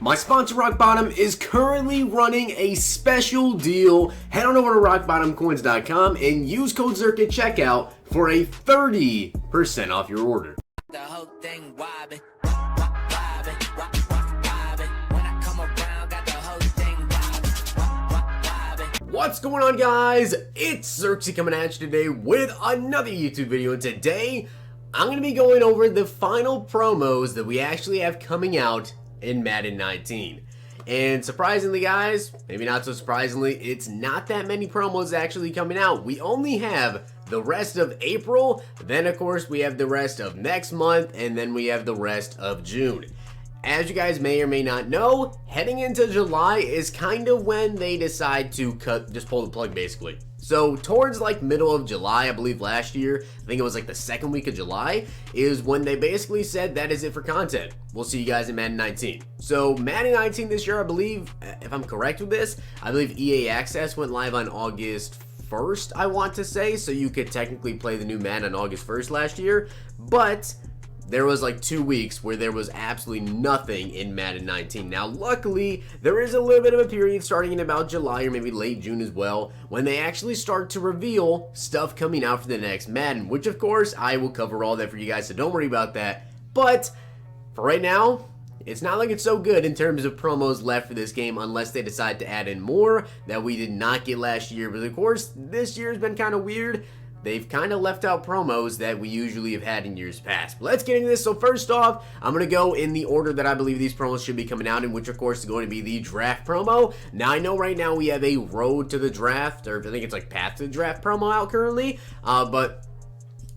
My sponsor Rock Bottom is currently running a special deal. Head on over to rockbottomcoins.com and use code Zirksee at checkout for a 30% off your order. The whole thing wobbin', wobbin', wobbin'. When I come around, got the whole thing wobbin'. What's going on, guys? It's Zirksee coming at you today with another YouTube video, and today I'm going to be going over the final promos that we actually have coming out in Madden 19. And surprisingly, guys, maybe not so surprisingly, it's not that many promos actually coming out. We only have the rest of April, then of course we have the rest of next month, and then we have the rest of June. As you guys may or may not know, heading into July is kind of when they decide to just pull the plug basically. So towards like middle of July, I believe last year, I think it was like the second week of July, is when they basically said that is it for content. We'll see you guys in Madden 19. So Madden 19 this year, I believe, if I'm correct with this, I believe EA Access went live on August 1st, I want to say, so you could technically play the new Madden on August 1st last year, but there was like 2 weeks where there was absolutely nothing in Madden 19. Now, luckily, there is a little bit of a period starting in about July or maybe late June as well, when they actually start to reveal stuff coming out for the next Madden, which of course, I will cover all that for you guys, so don't worry about that. But for right now, it's not like it's so good in terms of promos left for this game unless they decide to add in more that we did not get last year. But of course, this year's been kind of weird. They've kind of left out promos that we usually have had in years past. But let's get into this. So first off, I'm going to go in the order that I believe these promos should be coming out in, which of course is going to be the draft promo. Now I know right now we have a road to the draft, or I think it's like path to the draft promo out currently, but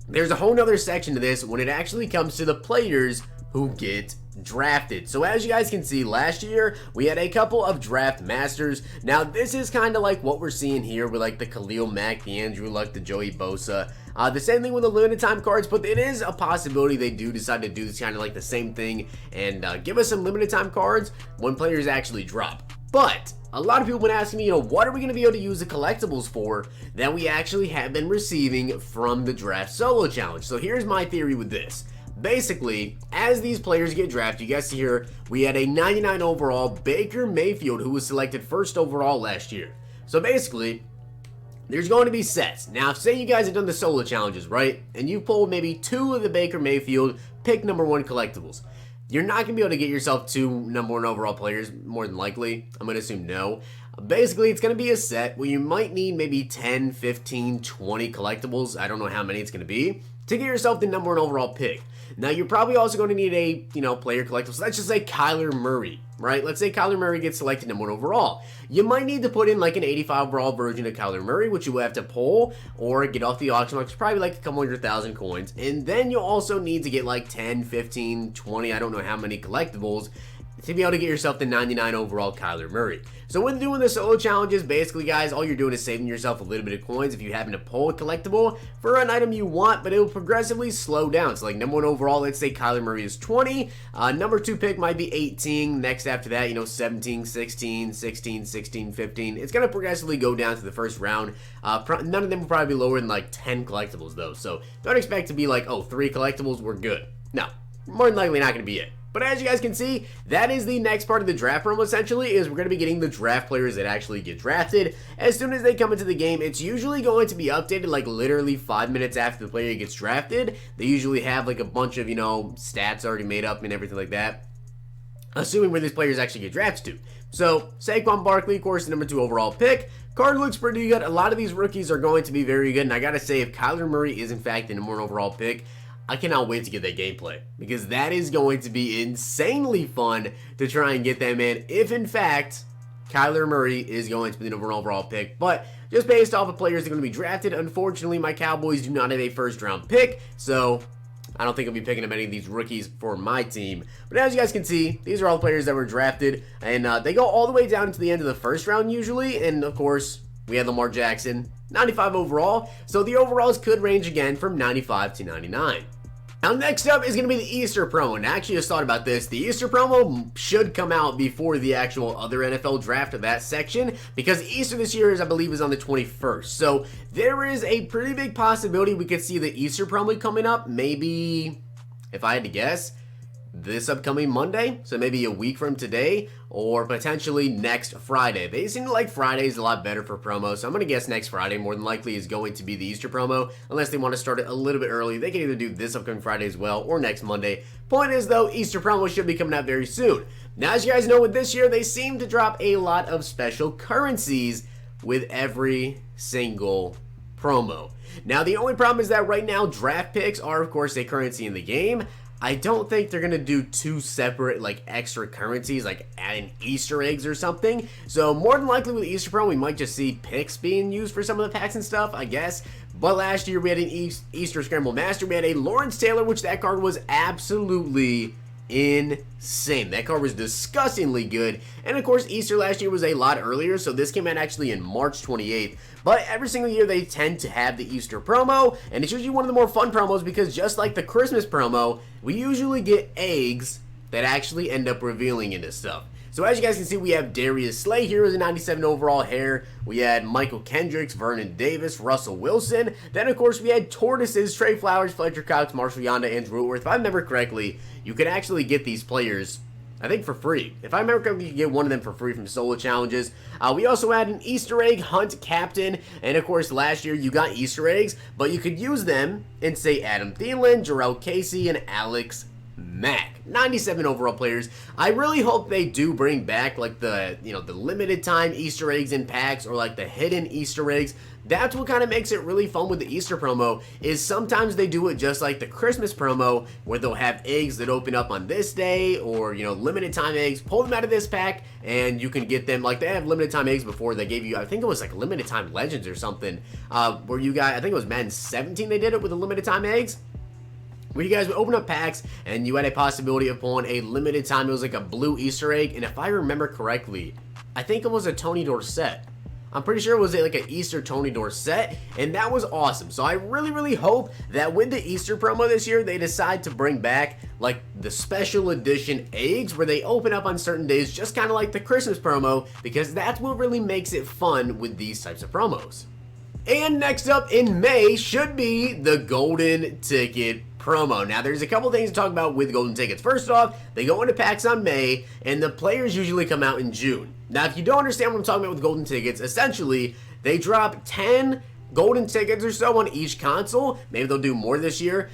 there's a whole nother section to this when it actually comes to the players who get drafted. So as you guys can see, last year we had a couple of draft masters. Now this is kind of like what we're seeing here with like the Khalil Mack, the Andrew Luck, the Joey Bosa. The same thing with the limited time cards, but it is a possibility they do decide to do this kind of like the same thing and give us some limited time cards when players actually drop. But a lot of people have been asking me, what are we going to be able to use the collectibles for that we actually have been receiving from the draft solo challenge? So here's my theory with this. Basically, as these players get drafted, you guys see here, we had a 99 overall Baker Mayfield who was selected first overall last year. So basically, there's going to be sets. Now, say you guys have done the solo challenges, right? And you pulled maybe 2 of the Baker Mayfield pick number 1 collectibles. You're not going to be able to get yourself 2 number 1 overall players, more than likely. I'm going to assume no. Basically, it's going to be a set where you might need maybe 10, 15, 20 collectibles. I don't know how many it's going to be to get yourself the number 1 overall pick. Now, you're probably also going to need a, player collectible. So let's just say Kyler Murray, right? Let's say Kyler Murray gets selected number 1 overall. You might need to put in like an 85 overall version of Kyler Murray, which you will have to pull or get off the auction block. It's probably like a couple 100,000 coins. And then you'll also need to get like 10, 15, 20, I don't know how many collectibles to be able to get yourself the 99 overall Kyler Murray. So when doing the solo challenges, basically guys, all you're doing is saving yourself a little bit of coins if you happen to pull a collectible for an item you want, but it will progressively slow down. So like number 1 overall, let's say Kyler Murray is 20, number 2 pick might be 18, next after that, 17, 16, 16, 16, 15. It's going to progressively go down to the first round. None of them will probably be lower than like 10 collectibles though, so don't expect to be like, 3 collectibles, we're good. No, more than likely not going to be it. But as you guys can see, that is the next part of the draft promo essentially, is we're going to be getting the draft players that actually get drafted. As soon as they come into the game, it's usually going to be updated like literally 5 minutes after the player gets drafted. They usually have like a bunch of, stats already made up and everything like that, assuming where these players actually get drafted to. So, Saquon Barkley, of course, the number 2 overall pick. Card looks pretty good. A lot of these rookies are going to be very good, and I gotta say, if Kyler Murray is in fact the number 1 overall pick, I cannot wait to get that gameplay, because that is going to be insanely fun to try and get that man if in fact Kyler Murray is going to be the number 1 overall pick. But just based off of players that are going to be drafted, unfortunately my Cowboys do not have a first round pick, so I don't think I'll be picking up any of these rookies for my team. But as you guys can see, these are all the players that were drafted, and they go all the way down to the end of the first round usually, and of course we have Lamar Jackson, 95 overall, so the overalls could range again from 95 to 99. Now next up is going to be the Easter promo, and I actually just thought about this. The Easter promo should come out before the actual other NFL draft of that section, because Easter this year, I believe, is on the 21st. So there is a pretty big possibility we could see the Easter promo coming up, maybe, if I had to guess, this upcoming Monday, so maybe a week from today, or potentially next Friday. They seem to like Fridays a lot better for promos, so I'm going to guess next Friday more than likely is going to be the Easter promo, unless they want to start it a little bit early. They can either do this upcoming Friday as well, or next Monday. Point is, though, Easter promo should be coming out very soon. Now, as you guys know, with this year, they seem to drop a lot of special currencies with every single promo. Now, the only problem is that right now, draft picks are, of course, a currency in the game. I don't think they're going to do two separate, like, extra currencies, like adding Easter eggs or something. So, more than likely with Easter promo, we might just see picks being used for some of the packs and stuff, I guess. But last year, we had an Easter Scramble Master. We had a Lawrence Taylor, which that card was absolutely insane. That card was disgustingly good. And of course, Easter last year was a lot earlier, so this came out actually in March 28th. But every single year they tend to have the Easter promo, and it's usually one of the more fun promos because just like the Christmas promo, we usually get eggs that actually end up revealing into stuff. So as you guys can see, we have Darius Slay here as a 97 overall hair. We had Michael Kendricks, Vernon Davis, Russell Wilson. Then, of course, we had Tortoises, Trey Flowers, Fletcher Cox, Marshall Yanda, Andrew Whitworth. If I remember correctly, you could actually get these players, I think, for free. If I remember correctly, you could get one of them for free from solo challenges. We also had an Easter egg hunt captain. And, of course, last year you got Easter eggs, but you could use them in, say, Adam Thielen, Jarrell Casey, and Alex Mack. 97 overall players. I really hope they do bring back like the, the limited time Easter eggs in packs, or like the hidden Easter eggs. That's what kind of makes it really fun with the Easter promo, is sometimes they do it just like the Christmas promo, where they'll have eggs that open up on this day, or, limited time eggs, pull them out of this pack, and you can get them. Like, they have limited time eggs before. They gave you, I think it was like limited time legends or something, where you got, I think it was Madden 17 they did it with the limited time eggs, where you guys would open up packs and you had a possibility of pulling a limited time. It was like a blue Easter egg, and if I remember correctly, I think it was a Tony Dorsett. I'm pretty sure it was like an Easter Tony Dorsett, and that was awesome. So I really, really hope that with the Easter promo this year, they decide to bring back like the special edition eggs, where they open up on certain days, just kind of like the Christmas promo, because that's what really makes it fun with these types of promos. And next up in May should be the Golden Ticket promo. Now, there's a couple things to talk about with golden tickets. First off, they go into packs on May, and the players usually come out in June. Now, if you don't understand what I'm talking about with golden tickets, essentially, they drop 10 golden tickets or so on each console. Maybe they'll do more this year.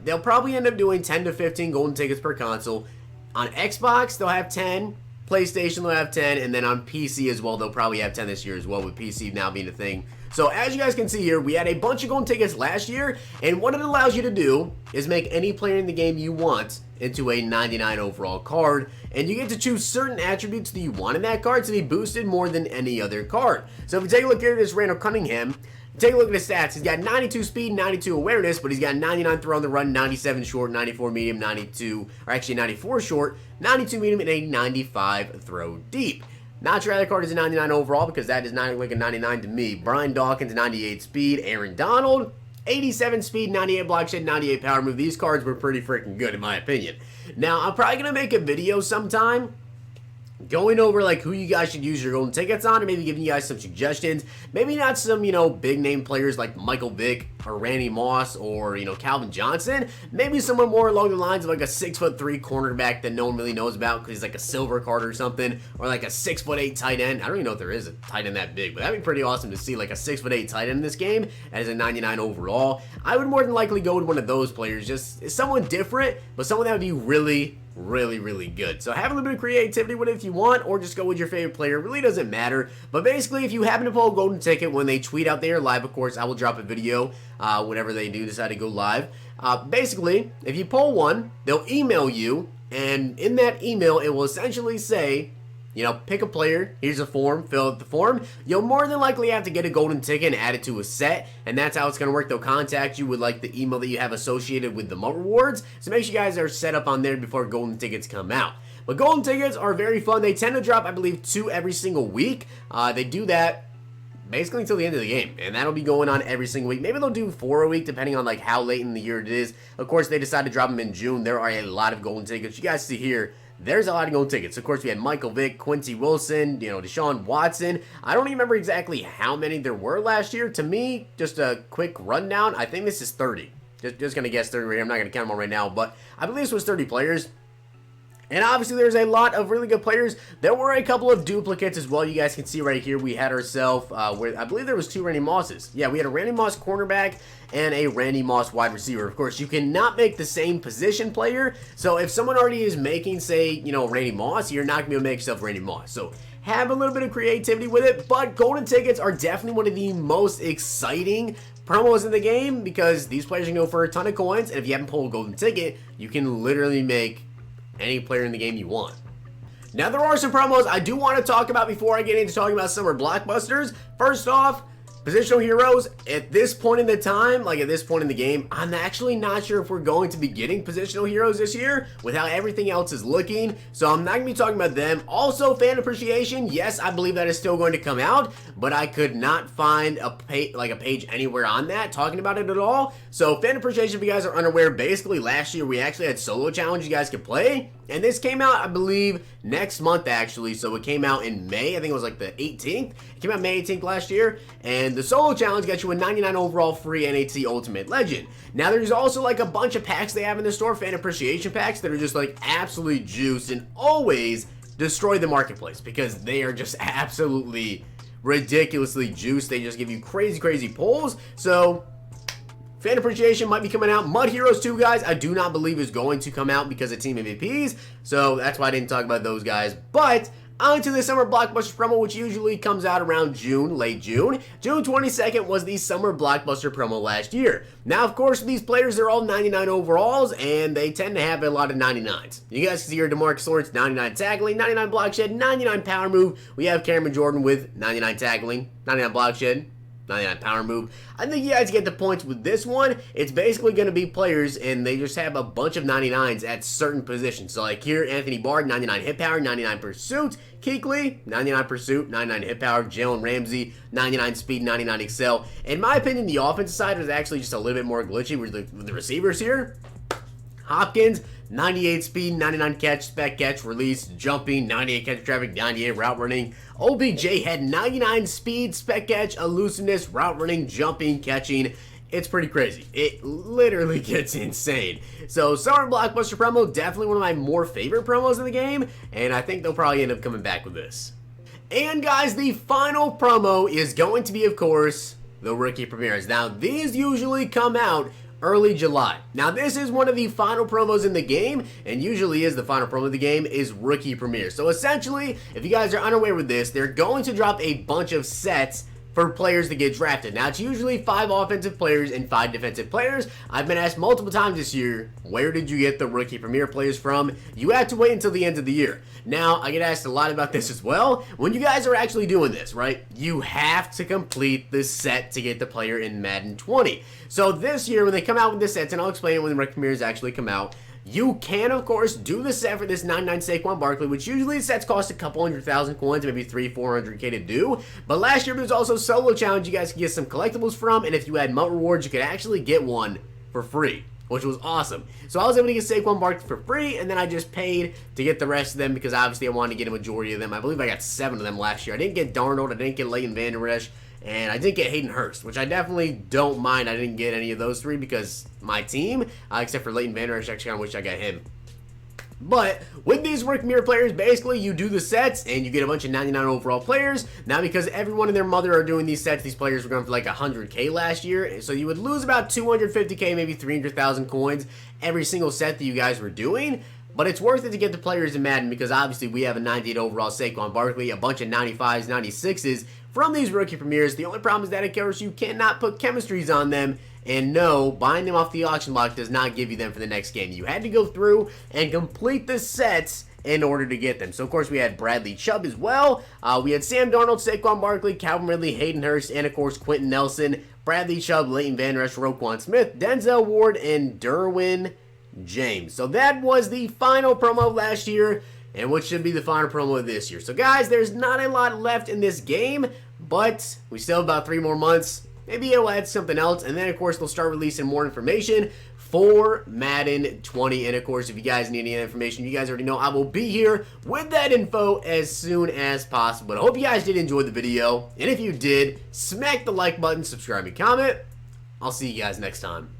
They'll probably end up doing 10 to 15 golden tickets per console. On Xbox, they'll have 10. PlayStation, they'll have 10. And then on PC as well, they'll probably have 10 this year as well, with PC now being a thing. So as you guys can see here, we had a bunch of golden tickets last year, and what it allows you to do is make any player in the game you want into a 99 overall card, and you get to choose certain attributes that you want in that card to be boosted more than any other card. So if you take a look here at this Randall Cunningham, take a look at his stats. He's got 92 speed, 92 awareness, but he's got 99 throw on the run, 97 short, 94 medium, 94 short, 92 medium, and a 95 throw deep. Not sure how that card is a 99 overall, because that is not like a 99 to me. Brian Dawkins, 98 speed. Aaron Donald, 87 speed, 98 block shed, 98 power move. These cards were pretty freaking good in my opinion. Now, I'm probably going to make a video sometime going over like who you guys should use your golden tickets on, or maybe giving you guys some suggestions. Maybe not some, big name players like Michael Vick or Randy Moss or, Calvin Johnson. Maybe someone more along the lines of like a 6'3" cornerback that no one really knows about because he's like a silver card or something, or like a 6'8" tight end. I don't even know if there is a tight end that big, but that'd be pretty awesome to see like a 6'8" tight end in this game as a 99 overall. I would more than likely go with one of those players, just someone different, but someone that would be really good. So have a little bit of creativity with it if you want, or just go with your favorite player. It really doesn't matter. But basically, if you happen to pull a golden ticket when they tweet out there live, of course, I will drop a video whenever they do decide to go live. Basically, if you pull one, they'll email you, and in that email, it will essentially say, pick a player, here's a form, fill out the form. You'll more than likely have to get a golden ticket and add it to a set, and that's how it's going to work. They'll contact you with like the email that you have associated with the rewards, so make sure you guys are set up on there before golden tickets come out. But golden tickets are very fun. They tend to drop, I believe, 2 every single week. They do that basically until the end of the game, and that'll be going on every single week. Maybe they'll do 4 a week depending on like how late in the year it is. Of course, they decided to drop them in June. There are a lot of golden tickets. You guys see here, there's a lot of golden tickets. Of course, we had Michael Vick, Quincy Wilson, Deshaun Watson. I don't even remember exactly how many there were last year. To me, just a quick rundown, I think this is 30. Just going to guess 30 right here. I'm not going to count them all right now, but I believe this was 30 players. And obviously there's a lot of really good players. There were a couple of duplicates as well. You guys can see right here we had ourselves, where I believe there was 2 Randy Mosses. Yeah, we had a Randy Moss cornerback and a Randy Moss wide receiver. Of course, you cannot make the same position player. So if someone already is making, say, you know, Randy Moss, you're not going to be able to make yourself Randy Moss. So have a little bit of creativity with it. But golden tickets are definitely one of the most exciting promos in the game because these players can go for a ton of coins. And if you haven't pulled a golden ticket, you can literally make any player in the game you want. Now, there are some promos I do want to talk about before I get into talking about summer blockbusters. First off, positional heroes. At this point in the time, like at this point in the game, I'm actually not sure if we're going to be getting positional heroes this year with how everything else is looking. So I'm not going to be talking about them. Also, fan appreciation. Yes, I believe that is still going to come out, but I could not find a page anywhere on that talking about it at all. So fan appreciation, if you guys are unaware, basically last year we actually had solo challenge you guys could play. And this came out, I believe, next month actually. So it came out in May. I think it was like the 18th. It came out May 18th last year. And the solo challenge got you a 99 overall free NAT Ultimate Legend. Now there's also like a bunch of packs they have in the store, fan appreciation packs, that are just like absolutely juiced and always destroy the marketplace because they are just absolutely ridiculously juiced. They just give you crazy pulls. So fan appreciation might be coming out. Mud Heroes 2, guys, I do not believe is going to come out because of Team MVPs. So that's why I didn't talk about those guys. But on to the Summer Blockbuster promo, which usually comes out around June, late June. June 22nd was the Summer Blockbuster promo last year. Now, of course, these players are all 99 overalls, and they tend to have a lot of 99s. You guys can see here DeMarcus Lawrence, 99 tackling, 99 block shed, 99 power move. We have Cameron Jordan with 99 tackling, 99 block shed, 99 power move. I think you guys get the points with this one. It's basically going to be players, and they just have a bunch of 99s at certain positions. So like here, Anthony Bard, 99 hit power, 99 pursuit. Kuechly, 99 pursuit, 99 hit power. Jalen Ramsey, 99 speed, 99 excel. In my opinion, the offensive side was actually just a little bit more glitchy with the receivers here. Hopkins, 98 speed, 99 catch, spec catch, release, jumping, 98 catch traffic, 98 route running. OBJ had 99 speed, spec catch, elusiveness, route running, jumping, catching. It's pretty crazy. It literally gets insane. So Summer Blockbuster promo, definitely one of my more favorite promos in the game, and I think they'll probably end up coming back with this. And guys, the final promo is going to be, of course, the rookie premieres. Now, these usually come out early July. Now, this is one of the final promos in the game, and usually is the final promo of the game, is rookie premiere. So essentially, if you guys are unaware with this, they're going to drop a bunch of sets for players to get drafted. Now, it's usually 5 offensive players and 5 defensive players. I've been asked multiple times this year, where did you get the rookie premier players from? You have to wait until the end of the year. Now, I get asked a lot about this as well. When you guys are actually doing this, right, you have to complete the set to get the player in Madden 20. So this year, when they come out with the sets, and I'll explain it when the rookie premieres actually come out, you can, of course, do the set for this 99 Saquon Barkley, which usually sets cost a couple 100,000 coins, maybe 300-400k to do. But last year, there was also solo challenge you guys could get some collectibles from, and if you had MUT rewards, you could actually get one for free, which was awesome. So I was able to get Saquon Barkley for free, and then I just paid to get the rest of them because obviously I wanted to get a majority of them. I believe I got 7 of them last year. I didn't get Darnold, I didn't get Leighton Vander Esch, and I didn't get Hayden Hurst, which I definitely don't mind. I didn't get any of those 3 because my team, except for Leighton Vander Esch, I actually kind of wish I got him. But with these rookie mirror players, basically you do the sets and you get a bunch of 99 overall players. Now, because everyone and their mother are doing these sets, these players were going for like 100k last year. So you would lose about 250k, maybe 300,000 coins every single set that you guys were doing. But it's worth it to get the players in Madden because obviously we have a 98 overall Saquon Barkley, a bunch of 95s, 96s from these rookie premieres. The only problem is that, of course, you cannot put chemistries on them. And no, buying them off the auction block does not give you them for the next game. You had to go through and complete the sets in order to get them. So, of course, we had Bradley Chubb as well. We had Sam Darnold, Saquon Barkley, Calvin Ridley, Hayden Hurst, and, of course, Quentin Nelson, Bradley Chubb, Leighton Vander Esch, Roquan Smith, Denzel Ward, and Derwin James. So that was the final promo of last year, and what should be the final promo of this year. So, guys, there's not a lot left in this game, but we still have about 3 more months. Maybe it'll add something else, and then, of course, they'll start releasing more information for Madden 20. And, of course, if you guys need any information, you guys already know I will be here with that info as soon as possible. But I hope you guys did enjoy the video, and if you did, smack the like button, subscribe, and comment. I'll see you guys next time.